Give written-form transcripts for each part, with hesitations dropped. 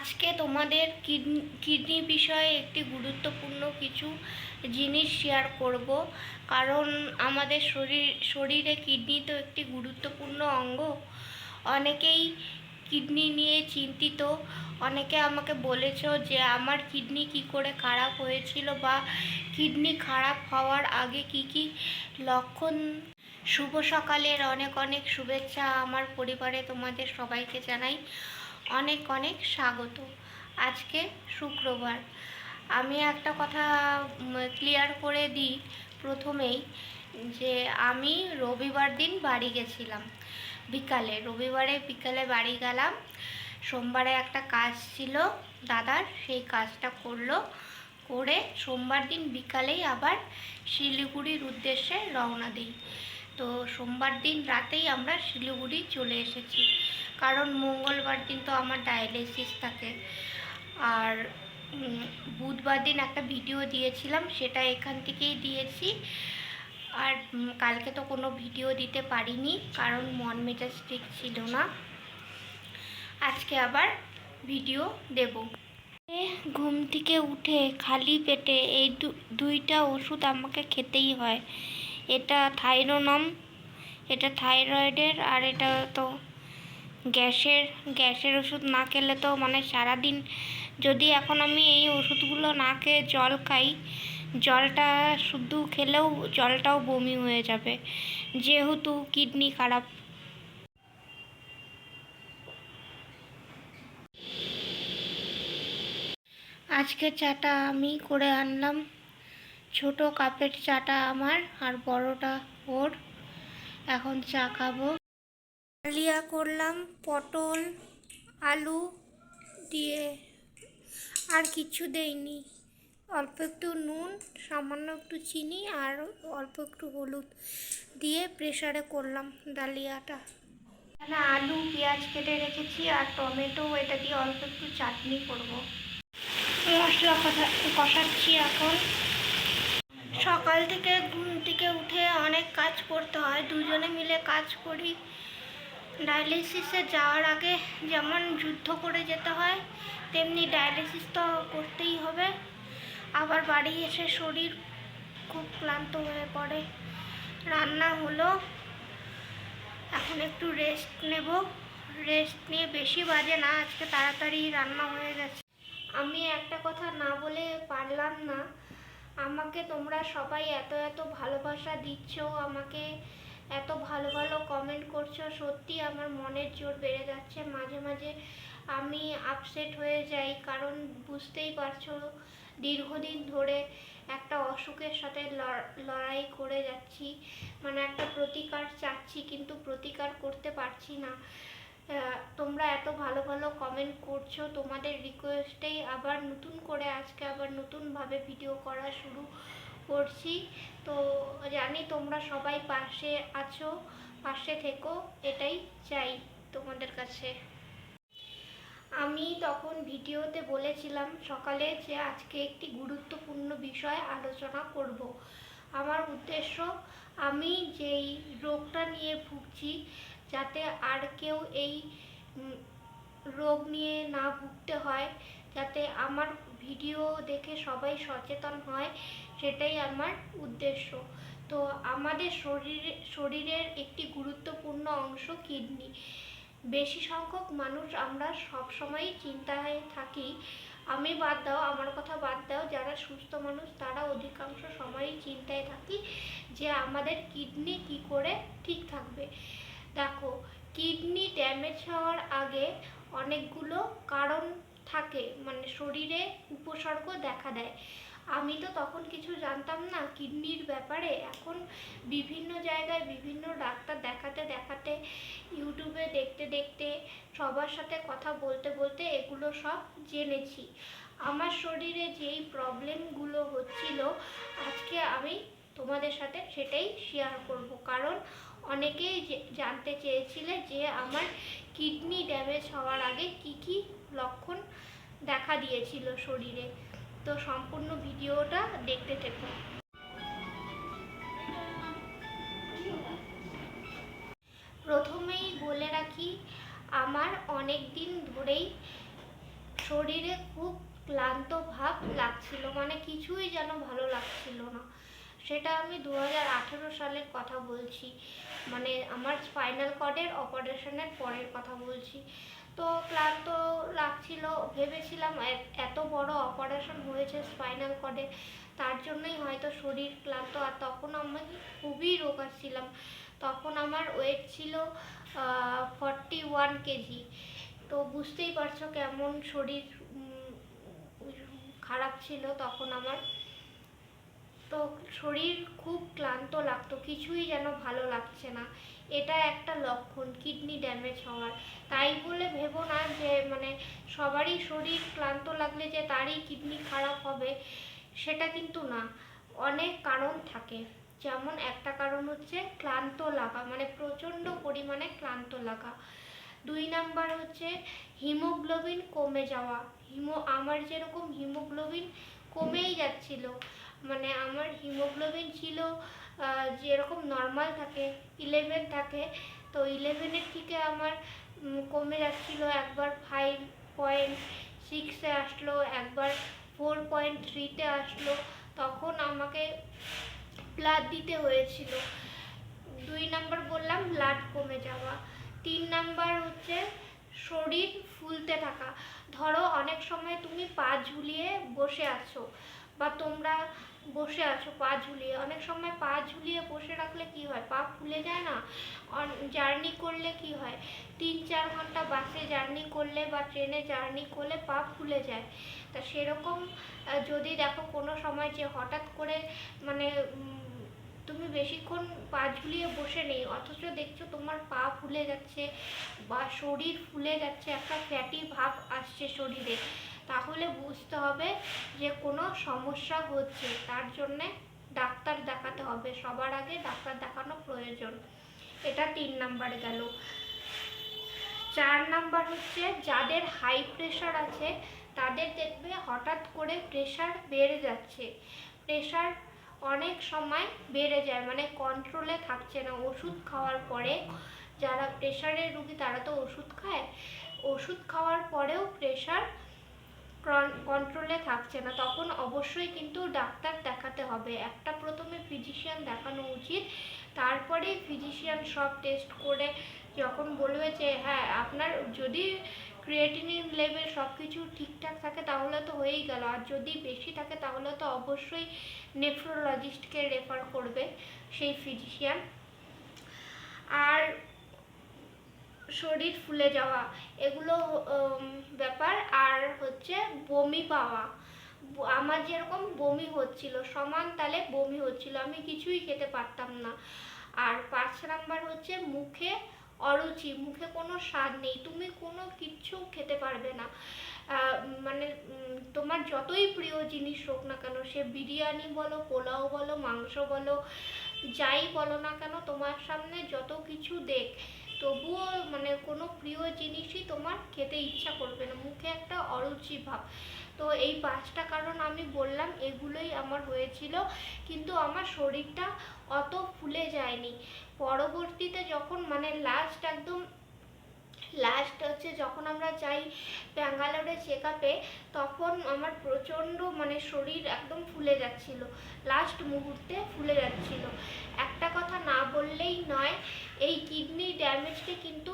আজকে তোমাদের কিডনি বিষয়ে একটি গুরুত্বপূর্ণ কিছু জিনিস শেয়ার করব। কারণ আমাদের শরীরে কিডনি তো একটি গুরুত্বপূর্ণ অঙ্গ। অনেকেই কিডনি নিয়ে চিন্তিত। অনেকে আমাকে বলেছো যে আমার কিডনি কি করে খারাপ হয়েছিল বা কিডনি খারাপ হওয়ার আগে কি কি লক্ষণ। শুভ সকালের অনেক অনেক শুভেচ্ছা আমার পরিবারে তোমাদের সবাইকে জানাই অনেক অনেক স্বাগত। আজকে শুক্রবার। আমি একটা কথা ক্লিয়ার করে দিই প্রথমেই, যে আমি রবিবার দিন বাড়ি গেছিলাম রবিবারে বিকালে বাড়ি গেলাম। সোমবারে একটা কাজ ছিল দাদার, সেই কাজটা করে সোমবার দিন বিকালেই আবার শিলিগুড়ির উদ্দেশ্যে রওনা দিই। তো সোমবার দিন রাতেই আমরা শিলিগুড়ি চলে এসেছি, কারণ মঙ্গলবার দিন তো আমার ডায়ালিসিস থাকে। আর বুধবার দিন একটা ভিডিও দিয়েছিলাম, সেটা এখান থেকেই দিয়েছি। আর কালকে তো কোনো ভিডিও দিতে পারিনি, কারণ মন মেজাজ ঠিক ছিল না। আজকে আবার ভিডিও দেব। ঘুম থেকে উঠে খালি পেটে এই দুইটা ওষুধ আমাকে খেতেই হয়। এটা থাইরোনম, এটা থাইরয়েডের, আর এটা তো গ্যাসের ওষুধ। না খেলে তো মানে সারাদিন, যদি এখন আমি এই ওষুধগুলো না খেয়ে জল খাই, জলটা শুধু খেলেও জলটাও বমি হয়ে যাবে, যেহেতু কিডনি খারাপ। আজকে চাটা আমি করে আনলাম। ছোট কাপের চাটা আমার আর বড়টা ওর। এখন চা খাবো। ডালিয়া করলাম পটল আলু দিয়ে, আর কিছু দেইনি। অল্প একটু নুন, সামান্য একটু চিনি আর অল্প একটু হলুদ দিয়ে প্রেসারে করলাম ডালিয়াটা। এখানে আলু পেঁয়াজ কেটে রেখেছি আর টমেটো, এটা দিয়ে অল্প একটু চাটনি করব। মশলা কষাচ্ছি এখন। সকাল থেকে ঘুম থেকে উঠে অনেক কাজ করতে হয়, দুজনে মিলে কাজ করি। ডায়ালিসিসে যাওয়ার আগে যেমন যুদ্ধ করে যেতে হয়, তেমনি ডায়ালিসিস তো করতেই হবে। আবার বাড়ি এসে শরীর খুব ক্লান্ত হয়ে পড়ে। রান্না হলো, এখন একটু রেস্ট নেব। রেস্ট নিয়ে, বেশি বাজে না, আজকে তাড়াতাড়ি রান্না হয়ে গেছে। আমি একটা কথা না বলে পারলাম না। আমাকে তোমরা সবাই এত এত ভালোবাসা দিচ্ছ, আমাকে এত ভালো ভালো কমেন্ট করছো, সত্যি আমার মনের জোর বেড়ে যাচ্ছে। মাঝে মাঝে আমি আপসেট হয়ে যাই, কারণ বুঝতেই পারছো দীর্ঘদিন ধরে একটা অসুখের সাথে লড়াই করে যাচ্ছি। মানে একটা প্রতিকার চাচ্ছি, কিন্তু প্রতিকার করতে পারছি না। তোমরা এত ভালো ভালো কমেন্ট করছো, তোমাদের রিকোয়েস্টেই আবার নতুন করে আজকে আবার নতুনভাবে ভিডিও করা শুরু করছি। তো জানি তোমরা সবাই পাশে আছো, পাশে থেকো, এটাই চাই তোমাদের কাছে। আমি তখন ভিডিওতে বলেছিলাম সকালে যে আজকে একটি গুরুত্বপূর্ণ বিষয় আলোচনা করব। আমার উদ্দেশ্য, আমি যেই রোগটা নিয়ে ভুগছি, যাতে আর কেউ এই রোগ নিয়ে না ভুগতে হয়, যাতে আমার ভিডিও দেখে সবাই সচেতন হয়, সেটাই আমার উদ্দেশ্য। তো আমাদের শরীরের একটি গুরুত্বপূর্ণ অংশ কিডনি। বেশি সংখ্যক মানুষ আমরা সবসময়ই চিন্তায় থাকি। আমি বাদ দাও, আমার কথা বাদ দাও, যারা সুস্থ মানুষ তারা অধিকাংশ সময়ই চিন্তায় থাকি যে আমাদের কিডনি কি করে ঠিক থাকবে। দেখো, কিডনি ড্যামেজ হওয়ার আগে অনেকগুলো কারণ থাকে, মানে শরীরে উপসর্গ দেখা দেয়। আমি তো তখন কিছু জানতাম না কিডনির ব্যাপারে। এখন বিভিন্ন জায়গায় বিভিন্ন ডাক্তার দেখাতে দেখাতে, ইউটিউবে দেখতে দেখতে, সবার সাথে কথা বলতে বলতে এগুলো সব জেনেছি। আমার শরীরে যেই প্রবলেমগুলো হচ্ছিল, আজকে আমি তোমাদের সাথে সেটাই শেয়ার করব। কারণ অনেকেই জানতে চেয়েছিলে যে আমার কিডনি ড্যামেজ হওয়ার আগে কি কি লক্ষণ দেখা দিয়েছিল শরীরে। তো সম্পূর্ণ ভিডিওটা দেখতে থেকো। প্রথমেই বলে রাখি, আমার অনেক দিন ধরেই শরীরে খুব ক্লান্ত ভাব লাগছিল, মানে কিছুই যেন ভালো লাগছিল না। সেটা আমি 2018 সালের কথা বলছি, মানে আমার স্পাইনাল কর্ডের অপারেশনের পরের কথা বলছি। তো ক্লান্ত লাগছিল, ভেবেছিলাম এত বড় অপারেশন হয়েছে স্পাইনাল কর্ডে, তার জন্যই হয়তো শরীর ক্লান্ত। আর তখন আমি খুবই রোগা ছিলাম, তখন আমার ওয়েট ছিল 41 কেজি। তো বুঝতেই পারছো কেমন শরীর খারাপ ছিল তখন আমার। তো শরীর খুব ক্লান্ত লাগতো, কিছুই যেন ভালো লাগছে না। এটা একটা লক্ষণ কিডনি ড্যামেজ হওয়ার। তাই বলে ভেবো না যে মানে সবারই শরীর ক্লান্ত লাগলে যে তারই কিডনি খারাপ হবে, সেটা কিন্তু না। অনেক কারণ থাকে। যেমন একটা কারণ হচ্ছে ক্লান্ত লাগা, মানে প্রচণ্ড পরিমাণে ক্লান্ত লাগা। 2 নাম্বার হচ্ছে হিমোগ্লোবিন কমে যাওয়া। আমার যেরকম হিমোগ্লোবিন কমেই যাচ্ছিল, মানে আমার হিমোগ্লোবিন ছিল যেরকম নর্মাল থাকে 11 থাকে, তো 11-এর থেকে আমার কমে যাচ্ছিল। একবার 5.6-এ আসলো, একবার 4.3-তে আসলো। তখন আমাকে ব্লাড দিতে হয়েছিল। 2 নাম্বার বললাম ব্লাড কমে যাওয়া। 3 নাম্বার হচ্ছে শরীর ফুলতে থাকা। ধরো অনেক সময় তুমি পা ঝুলিয়ে বসে আছো, বা তোমরা বসে আছো পা ঝুলিয়ে, অনেক সময় পা ঝুলিয়ে বসে রাখলে কি হয়, পা ফুলে যায় না? জার্নি করলে কি হয়, 3-4 ঘন্টা বাসে জার্নি করলে বা ট্রেনে জার্নি করলে পা ফুলে যায়। তা সেরকম যদি দেখো কোনো সময় যে হঠাৎ করে মানে তুমি বেশিক্ষণ পা ঝুলিয়ে বসে নেই, অথচ দেখছো তোমার পা ফুলে যাচ্ছে বা শরীর ফুলে যাচ্ছে, একটা ফ্যাটি ভাব আসছে শরীরে, তাহলে বুঝতে হবে যে কোনো সমস্যা হচ্ছে। তার জন্যে ডাক্তার দেখাতে হবে, সবার আগে ডাক্তার দেখানো প্রয়োজন। এটা 3 নাম্বার গেল। 4 নাম্বার হচ্ছে যাদের হাই প্রেশার আছে, তাদের দেখবে হঠাৎ করে প্রেশার বেড়ে যাচ্ছে। প্রেশার অনেক সময় বেড়ে যায়, মানে কন্ট্রোলে থাকছে না। ওষুধ খাওয়ার পরে, যারা প্রেশারের রুগী তারা তো ওষুধ খায়, ওষুধ খাওয়ার পরেও প্রেশার কন্ট্রোলে থাকছে না, তখন অবশ্যই কিন্তু ডাক্তার দেখাতে হবে। একটা প্রথমে ফিজিশিয়ান দেখানো উচিত, তারপরে ফিজিশিয়ান সব টেস্ট করে যখন বলবে যে হ্যাঁ আপনার যদি ক্রিয়েটিনিন লেভেল সব কিছু ঠিকঠাক থাকে তাহলে তো হয়েই গেল, আর যদি বেশি থাকে তাহলে তো অবশ্যই নেফ্রোলজিস্টকে রেফার করবে সেই ফিজিশিয়ান। আর শরীর ফুলে যাওয়া, এগুলো ব্যাপার। আর হচ্ছে বমি পাওয়া, আমার যেরকম বমি হচ্ছিল, সমান তালে বমি হচ্ছিল, আমি কিছুই খেতে পারতাম না। আর 5 নাম্বার হচ্ছে মুখে অরুচি, মুখে কোনো স্বাদ নেই, তুমি কোনো কিচ্ছু খেতে পারবে না। মানে তোমার যতই প্রিয় জিনিস হোক না কেন, সে বিরিয়ানি বলো, পোলাও বলো, মাংস বলো, যাই বলো না কেন, তোমার সামনে যত কিছু দেখ, তবুও মানে কোনো প্রিয় জিনিসই তোমার খেতে ইচ্ছা করবে না, মুখে একটা অরুচি ভাব। তো এই 5টা কারণ আমি বললাম, এগুলোই আমার হয়েছিল, কিন্তু আমার শরীরটা অত ফুলে যায়নি। পরবর্তীতে যখন মানে লাস্ট হচ্ছে যখন আমরা যাই ব্যাঙ্গালোরে চেক আপে, তখন আমার প্রচণ্ড মানে শরীর একদম ফুলে যাচ্ছিল, লাস্ট মুহূর্তে ফুলে যাচ্ছিল। একটা কথা না বললেই নয়, এই কিডনি ড্যামেজকে কিন্তু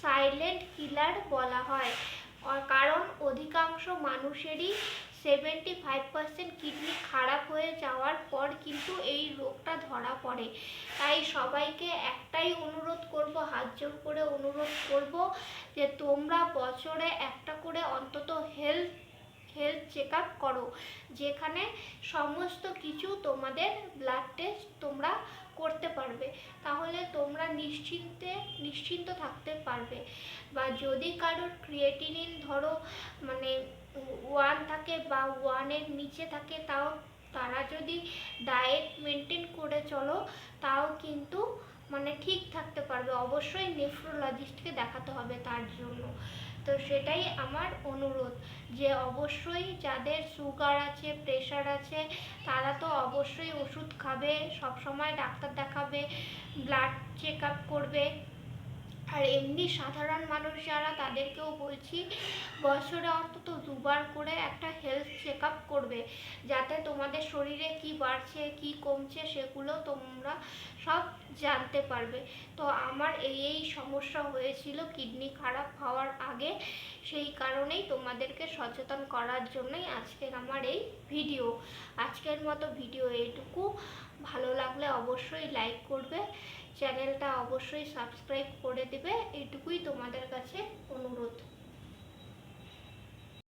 সাইলেন্ট কিলার বলা হয়। কারণ অধিকাংশ মানুষেরই 75% কিডনি খারাপ হয়ে যাওয়ার পর কিন্তু এই রোগটা ধরা পড়ে। তাই সবাইকে একটাই অনুরোধ করব, হাত জোর করে অনুরোধ করব, যে তোমরা বছরে একটা করে অন্তত হেলথ চেক আপ করো, যেখানে সমস্ত কিছু তোমাদের ব্লাড টেস্ট তোমরা করতে পারবে, তাহলে তোমরা নিশ্চিন্ত থাকতে পারবে। বা যদি কারোর ক্রিয়েটিনিন ধরো মানে 1 থাকে বা 1-এর নিচে থাকে, তাও তারা যদি ডায়েট মেনটেন করে চলো, তাও কিন্তু মানে ঠিক থাকতে পারবে। অবশ্যই নেফ্রোলজিস্টকে দেখাতে হবে তার জন্য। তো সেটাই আমার অনুরোধ, যে অবশ্যই যাদের সুগার আছে, প্রেশার আছে, তারা তো অবশ্যই ওষুধ খাবে, সব সময় ডাক্তার দেখাবে, ব্লাড চেক আপ করবে। আর এমনি সাধারণ মানুষ যারা তাদেরকেও বলছি বছরে অন্তত 2বার করে একটা হেলথ চেক আপ করবে, যাতে তোমাদের শরীরে কি বাড়ছে কি কমছে সেগুলো তোমরা সব জানতে পারবে। তো আমার এই সমস্যা হয়েছিল কিডনি খারাপ হওয়ার আগে, সেই কারণেই তোমাদেরকে সচেতন করার জন্যই আজকের আমার এই ভিডিও। আজকের মতো ভিডিও এইটুকু। ভালো লাগলে অবশ্যই লাইক করবে, চ্যানেলটা অবশ্যই সাবস্ক্রাইব করে দেবে, এইটুকুই তোমাদের কাছে অনুরোধ।